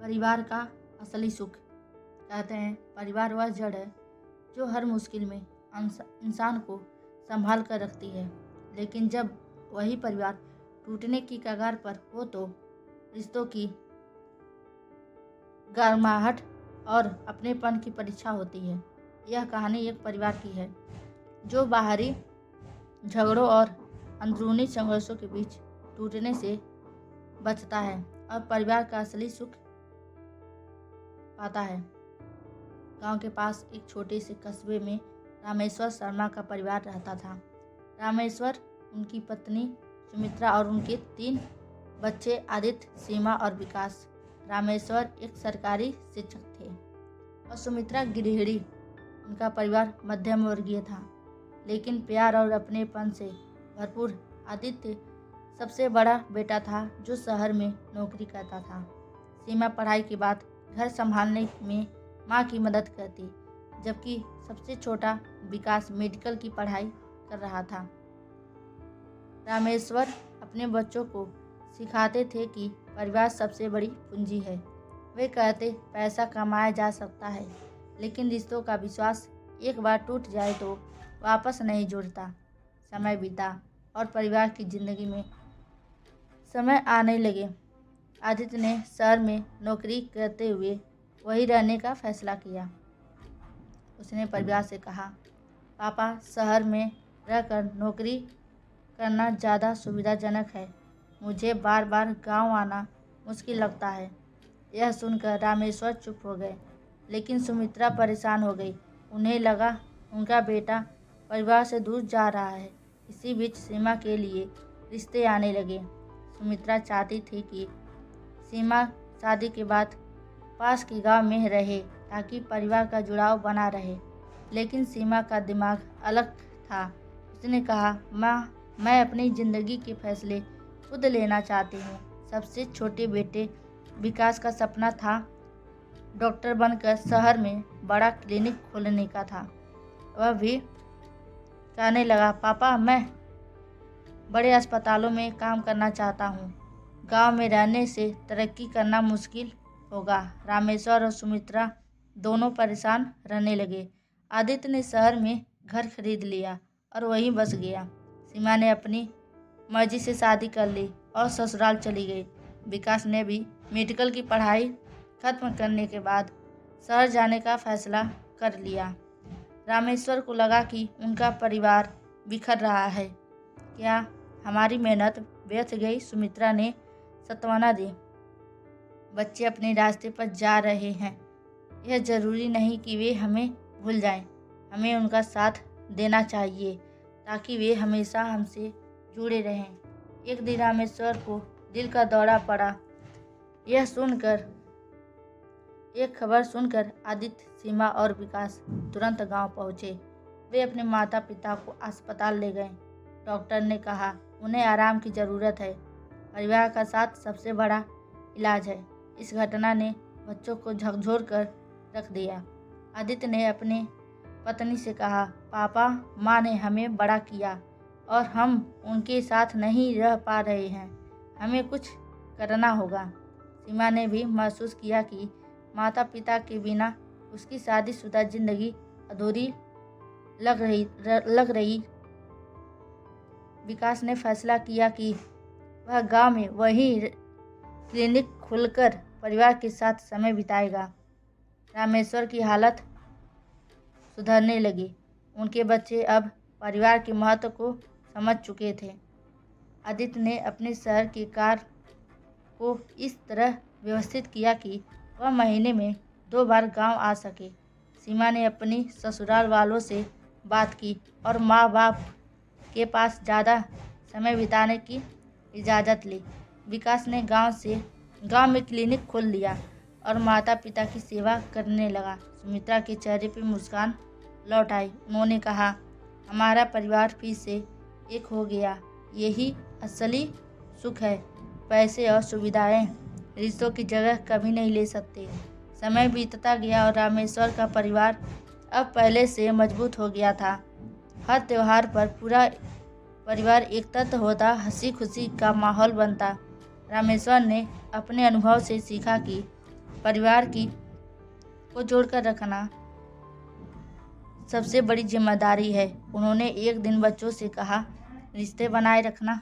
परिवार का असली सुख। कहते हैं परिवार वह जड़ है जो हर मुश्किल में इंसान को संभाल कर रखती है, लेकिन जब वही परिवार टूटने की कगार पर हो तो रिश्तों की गर्माहट और अपनेपन की परीक्षा होती है। यह कहानी एक परिवार की है जो बाहरी झगड़ों और अंदरूनी संघर्षों के बीच टूटने से बचता है और परिवार का असली सुख पाता है। गांव के पास एक छोटे से कस्बे में रामेश्वर शर्मा का परिवार रहता था। रामेश्वर, उनकी पत्नी सुमित्रा और उनके 3 बच्चे आदित्य, सीमा और विकास। रामेश्वर एक सरकारी शिक्षक थे और सुमित्रा गृहिणी। उनका परिवार मध्यम वर्गीय था, लेकिन प्यार और अपनेपन से भरपूर। आदित्य सबसे बड़ा बेटा था जो शहर में नौकरी करता था। सीमा पढ़ाई के बाद घर संभालने में माँ की मदद करती, जबकि सबसे छोटा विकास मेडिकल की पढ़ाई कर रहा था। रामेश्वर अपने बच्चों को सिखाते थे कि परिवार सबसे बड़ी पूंजी है। वे कहते पैसा कमाया जा सकता है, लेकिन रिश्तों का विश्वास एक बार टूट जाए तो वापस नहीं जुड़ता। समय बीता और परिवार की जिंदगी में समय आने लगे। आदित्य ने शहर में नौकरी करते हुए वहीं रहने का फैसला किया। उसने परिवार से कहा, पापा, शहर में रहकर नौकरी करना ज़्यादा सुविधाजनक है। मुझे बार बार गांव आना मुश्किल लगता है। यह सुनकर रामेश्वर चुप हो गए, लेकिन सुमित्रा परेशान हो गई। उन्हें लगा उनका बेटा परिवार से दूर जा रहा है। इसी बीच सीमा के लिए रिश्ते आने लगे। सुमित्रा चाहती थी कि सीमा शादी के बाद पास के गांव में रहे ताकि परिवार का जुड़ाव बना रहे, लेकिन सीमा का दिमाग अलग था। उसने कहा, माँ, मैं अपनी ज़िंदगी के फैसले खुद लेना चाहती हूँ। सबसे छोटे बेटे विकास का सपना था डॉक्टर बनकर शहर में बड़ा क्लिनिक खोलने का था। वह भी कहने लगा, पापा, मैं बड़े अस्पतालों में काम करना चाहता हूँ। गांव में रहने से तरक्की करना मुश्किल होगा। रामेश्वर और सुमित्रा दोनों परेशान रहने लगे। आदित्य ने शहर में घर खरीद लिया और वहीं बस गया। सीमा ने अपनी मर्जी से शादी कर ली और ससुराल चली गई। विकास ने भी मेडिकल की पढ़ाई खत्म करने के बाद शहर जाने का फैसला कर लिया। रामेश्वर को लगा कि उनका परिवार बिखर रहा है। क्या हमारी मेहनत व्यर्थ गई? सुमित्रा ने सांत्वना दी। बच्चे अपने रास्ते पर जा रहे हैं। यह जरूरी नहीं कि वे हमें भूल जाएं। हमें उनका साथ देना चाहिए ताकि वे हमेशा हमसे जुड़े रहें। एक दिन रामेश्वर को दिल का दौरा पड़ा। एक खबर सुनकर आदित्य, सीमा और विकास तुरंत गांव पहुंचे। वे अपने माता पिता को अस्पताल ले गए। डॉक्टर ने कहा, उन्हें आराम की ज़रूरत है। परिवार का साथ सबसे बड़ा इलाज है। इस घटना ने बच्चों को झकझोर कर रख दिया। आदित्य ने अपने पत्नी से कहा, पापा, माँ ने हमें बड़ा किया और हम उनके साथ नहीं रह पा रहे हैं। हमें कुछ करना होगा। सीमा ने भी महसूस किया कि माता पिता के बिना उसकी शादीशुदा जिंदगी अधूरी लग रही। विकास ने फैसला किया कि वह गांव में वही क्लिनिक खोलकर परिवार के साथ समय बिताएगा। रामेश्वर की हालत सुधरने लगी। उनके बच्चे अब परिवार के महत्व को समझ चुके थे। आदित्य ने अपने शहर की कार को इस तरह व्यवस्थित किया कि वह महीने में 2 बार गांव आ सके। सीमा ने अपनी ससुराल वालों से बात की और माँ बाप के पास ज़्यादा समय बिताने की इजाज़त ली। विकास ने गांव में क्लिनिक खोल लिया और माता पिता की सेवा करने लगा। सुमित्रा के चेहरे पर मुस्कान लौट आई। उन्होंने कहा, हमारा परिवार फिर से एक हो गया। यही असली सुख है। पैसे और सुविधाएं रिश्तों की जगह कभी नहीं ले सकते। समय बीतता गया और रामेश्वर का परिवार अब पहले से मजबूत हो गया था। हर त्योहार पर पूरा परिवार एकत्र होता, हंसी खुशी का माहौल बनता। रामेश्वर ने अपने अनुभव से सीखा कि परिवार को जोड़कर रखना सबसे बड़ी जिम्मेदारी है। उन्होंने एक दिन बच्चों से कहा, रिश्ते बनाए रखना